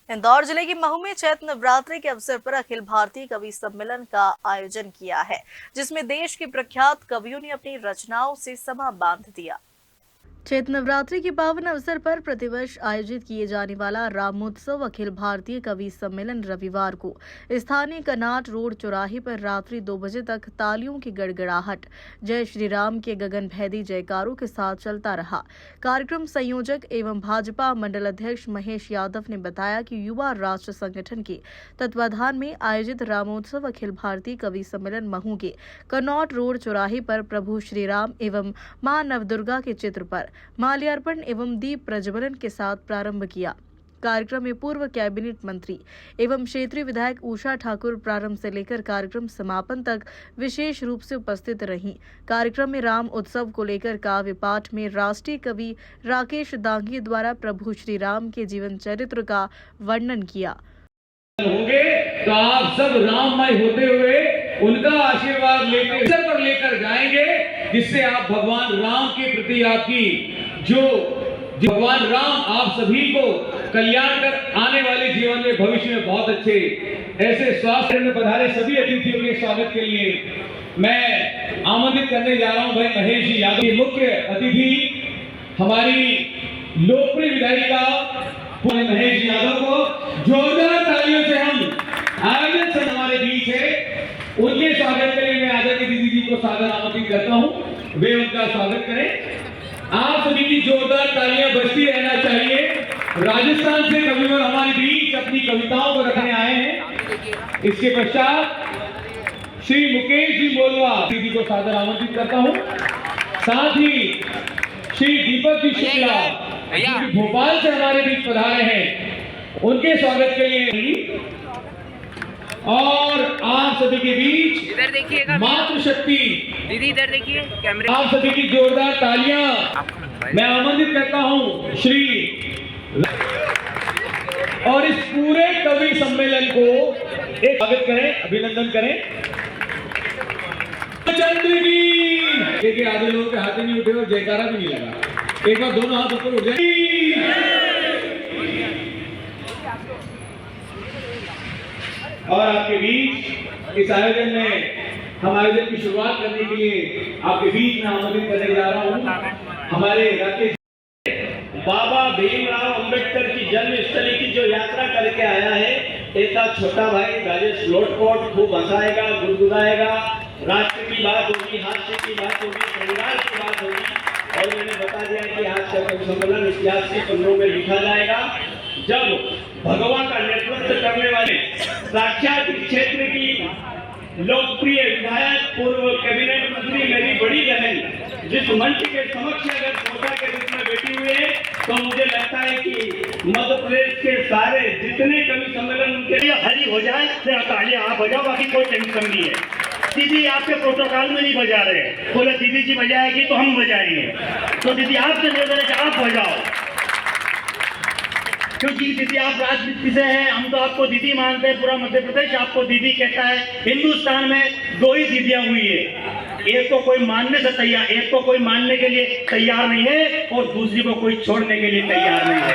इंदौर जिले की महू में चैत्र नवरात्रि के अवसर पर अखिल भारतीय कवि सम्मेलन का आयोजन किया है, जिसमें देश के प्रख्यात कवियों ने अपनी रचनाओं से समा बांध दिया। चैत्र नवरात्रि के पावन अवसर पर प्रतिवर्ष आयोजित किए जाने वाला रामोत्सव अखिल भारतीय कवि सम्मेलन रविवार को स्थानीय कनाट रोड चौराहे पर रात्रि 2 बजे तक तालियों की गड़गड़ाहट, जय श्री राम के गगनभेदी जयकारों के साथ चलता रहा। कार्यक्रम संयोजक एवं भाजपा मंडल अध्यक्ष महेश यादव ने बताया कि युवा राष्ट्र संगठन के तत्वाधान में आयोजित रामोत्सव अखिल भारतीय कवि सम्मेलन महू के कनॉट रोड चौराहे पर प्रभु श्री राम एवं मां नवदुर्गा के चित्र पर माल्यार्पण एवं दीप प्रज्वलन के साथ प्रारंभ किया। कार्यक्रम में पूर्व कैबिनेट मंत्री एवं क्षेत्रीय विधायक उषा ठाकुर प्रारंभ से लेकर कार्यक्रम समापन तक विशेष रूप से उपस्थित रहीं। कार्यक्रम में राम उत्सव को लेकर काव्य पाठ में राष्ट्रीय कवि राकेश दांगी द्वारा प्रभु श्री राम के जीवन चरित्र का वर्णन किया। होंगे तो आप सब राममय होते हुए उनका आशीर्वाद लेकर जाएंगे, जिससे आप भगवान राम के प्रति आपकी जो भगवान राम आप सभी को कल्याण कर आने वाले जीवन में भविष्य में बहुत अच्छे ऐसे स्वास्थ्य में पधारे सभी अतिथियों के स्वागत के लिए मैं आमंत्रित करने जा रहा हूं भाई महेश जी यादव। मुख्य अतिथि हमारी लोकप्रिय विधायिका महेश जी यादव को जोरदार तालियों से हम आयोजन से हमारे बीच है, उनके स्वागत के लिए मैं आदरणीय दीदी जी को सादर आमंत्रित करता हूं, वे उनका स्वागत करें। आप सभी की जोरदार तालियां बजती रहना चाहिए। राजस्थान से कविवर हमारे बीच अपनी कविताओं को रखने आए हैं। इसके पश्चात श्री मुकेश जी बोलवा दीदी को सादर आमंत्रित करता हूं, साथ ही श्री दीपक जी शुक्ला भोपाल से हमारे बीच पधारे हैं, उनके स्वागत के लिए और आप सभी के बीच इधर देखिएगा मातृशक्ति दीदी, इधर देखिए कैमरे, आप सभी की जोरदार तालियां मैं आमंत्रित करता हूं श्री और इस पूरे कवि सम्मेलन को एक स्वागत करें, अभिनंदन करें। चंद्र की देखिए आधे लोगों के हाथ नहीं उठे और जयकारा भी नहीं लगा, एक बार दोनों हाथ ऊपर उठ जाए। और आपके बीच इस आयोजन में हम आयोजन की शुरुआत करने के लिए आपके बीच में आमंत्रित करने जा रहा हूं हमारे राकेश बाबा भीमराव अंबेडकर की जन्मस्थली की जो यात्रा करके आया है, ऐसा छोटा भाई राजेश लोटपोट खूब हंसाएगा, गुदगुदाएगा, राष्ट्र की बात होगी, हास्य की बात होगी, परिवार की बात होगी। और मैंने बता दिया कि आज का सम्मेलन इतिहास के पन्नों में लिखा जाएगा, जब भगवान का नेतृत्व करने वाले साक्षात क्षेत्र की लोकप्रिय विधायक पूर्व कैबिनेट मंत्री मेरी बड़ी बहन जिस मंच के समक्ष अगर श्रोता के रूप में बैठी हुई है, तो मुझे लगता है कि मध्य प्रदेश के सारे जितने कवि सम्मेलन उनके लिए हरी हो जाए, तालियां आप बजाओ, बाकी कोई टेंशन नहीं है। दीदी आपके प्रोटोकॉल में नहीं बजा रहे, बोले दीदी जी बजाएगी तो हम बजाएंगे, तो दीदी आपसे निवेदन है कि आप बजाओ, क्योंकि दीदी आप राजनीति से हैं, हम तो आपको दीदी मानते हैं, पूरा मध्य प्रदेश आपको दीदी कहता है। हिंदुस्तान में 2 ही दीदियां हुई है, एक को कोई मानने से तैयार, एक को कोई मानने के लिए तैयार नहीं है और दूसरी को कोई छोड़ने के लिए तैयार नहीं है।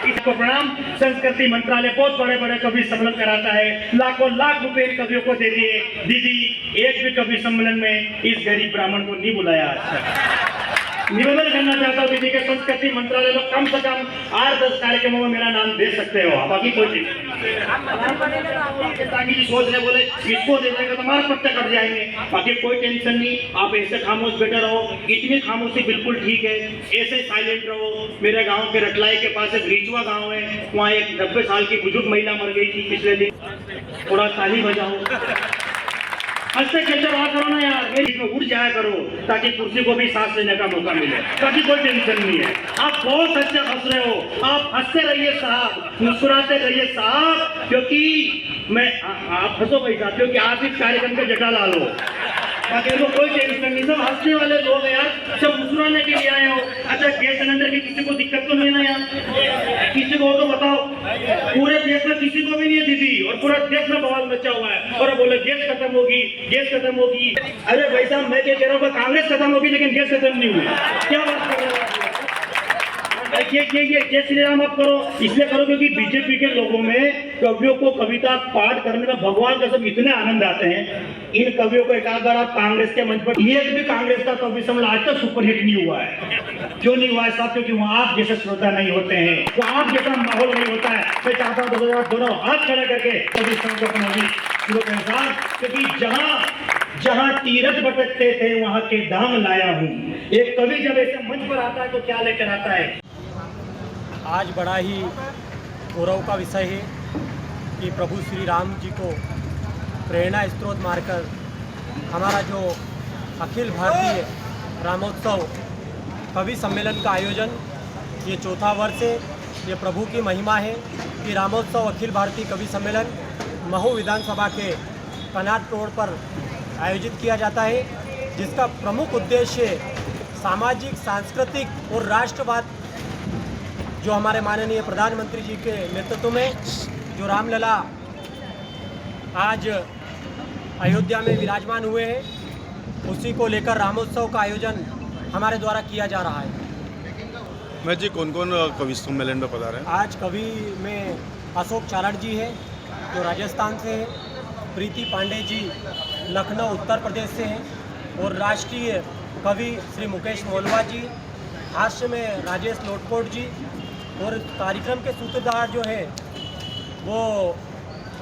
इसको प्रणाम। संस्कृति मंत्रालय बहुत बड़े बड़े कवि सम्मेलन कराता है, लाखों लाख रुपए कवियों को दे दिए, दीदी एक भी कवि सम्मेलन में इस गरीब ब्राह्मण को नहीं बुलाया। अच्छा निवेदन करना चाहता हूँ दीदी के संस्कृति मंत्रालय में कम से कम 8-10 कार्यक्रमों में मेरा नाम दे सकते हो, बाकी कोई ताकि सोच रहे बोले इसको दे देंगे तो हमारे पत्ते कट जाएंगे, बाकी कोई टेंशन नहीं। आप ऐसे खामोश बैठे रहो, इतनी खामोशी बिल्कुल ठीक है, ऐसे साइलेंट रहो। मेरे गांव के रटलाई के पास एक रीचवा गांव है, वहाँ एक 90 साल की बुजुर्ग महिला मर गई थी पिछले दिन, थोड़ा ताली बजाओ, हंसते खेलते रहा करो ना यार, मेरी में उड़ जाया करो ताकि कुर्सी को भी सांस लेने का मौका मिले, ताकि कोई टेंशन नहीं है। आप बहुत अच्छे हंस रहे हो, आप हंसते रहिए साहब, मुस्कुराते रहिए साहब, क्योंकि मैं आप हंसो भाई साहब, क्योंकि आप इस कार्यक्रम के जटा ला लो, ताकि लोग कोई टेंशन नहीं, सब हंसने वाले लोग यार, सब मुस्कुराने के लिए आए हो। अच्छा गैस सिलेंडर की किसी को दिक्कत तो नहीं ना यार, किसी को तो बताओ, पूरे देश में किसी को भी नहीं है दीदी, और पूरा देश में बवाल मचा हुआ है, और बोले गैस खत्म होगी, गैस खत्म होगी। अरे भाई साहब मैं क्या कह रहा हूँ, कांग्रेस खत्म होगी लेकिन गैस खत्म नहीं हुई, क्या बात कर रहे हो? ये जय श्री राम आप करो, इसलिए करो क्योंकि बीजेपी के लोगों में कवियों को कविता पाठ करने में भगवान का सब इतने आनंद आते हैं। इन कवियों को एक बार आप कांग्रेस के मंच पर, एक भी कांग्रेस का कवि सम्मेलन आज तक सुपरहिट नहीं हुआ है। क्यों नहीं हुआ है साहब? क्योंकि वहाँ आप जैसे श्रोता नहीं होते हैं, वहाँ आप जैसा माहौल नहीं होता है। मैं चाहता हूँ दोनों हाथ खड़े करके कवि संघ को अपना शुरू करें साहब, क्योंकि जहाँ तीरथ भटकते थे वहाँ के धाम लाया हूँ। एक कवि जब ऐसे मंच पर आता है तो क्या लेकर आता है? आज बड़ा ही गौरव का विषय है कि प्रभु श्री राम जी को प्रेरणा स्रोत मानकर हमारा जो अखिल भारतीय रामोत्सव कवि सम्मेलन का आयोजन ये चौथा वर्ष है। ये प्रभु की महिमा है कि रामोत्सव अखिल भारतीय कवि सम्मेलन महू विधानसभा के कनाट रोड पर आयोजित किया जाता है, जिसका प्रमुख उद्देश्य सामाजिक, सांस्कृतिक और राष्ट्रवाद जो हमारे माननीय प्रधानमंत्री जी के नेतृत्व में जो रामलला आज अयोध्या में विराजमान हुए हैं, उसी को लेकर रामोत्सव का आयोजन हमारे द्वारा किया जा रहा है। मैं जी कौन कौन कवि सम्मेलन में पधारे हैं? आज कवि में अशोक चारण जी हैं जो राजस्थान से हैं, प्रीति पांडे जी लखनऊ उत्तर प्रदेश से हैं और राष्ट्रीय कवि श्री मुकेश मोलवा जी, हास्य में राजेश लोटकोट जी और कार्यक्रम के सूत्रधार जो है वो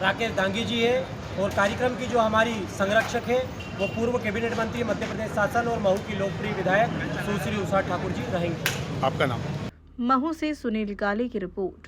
राकेश दांगी जी हैं और कार्यक्रम की जो हमारी संरक्षक है वो पूर्व कैबिनेट मंत्री मध्य प्रदेश शासन और महू की लोकप्रिय विधायक सुश्री उषा ठाकुर जी रहेंगे। आपका नाम? महू से सुनील काली की रिपोर्ट।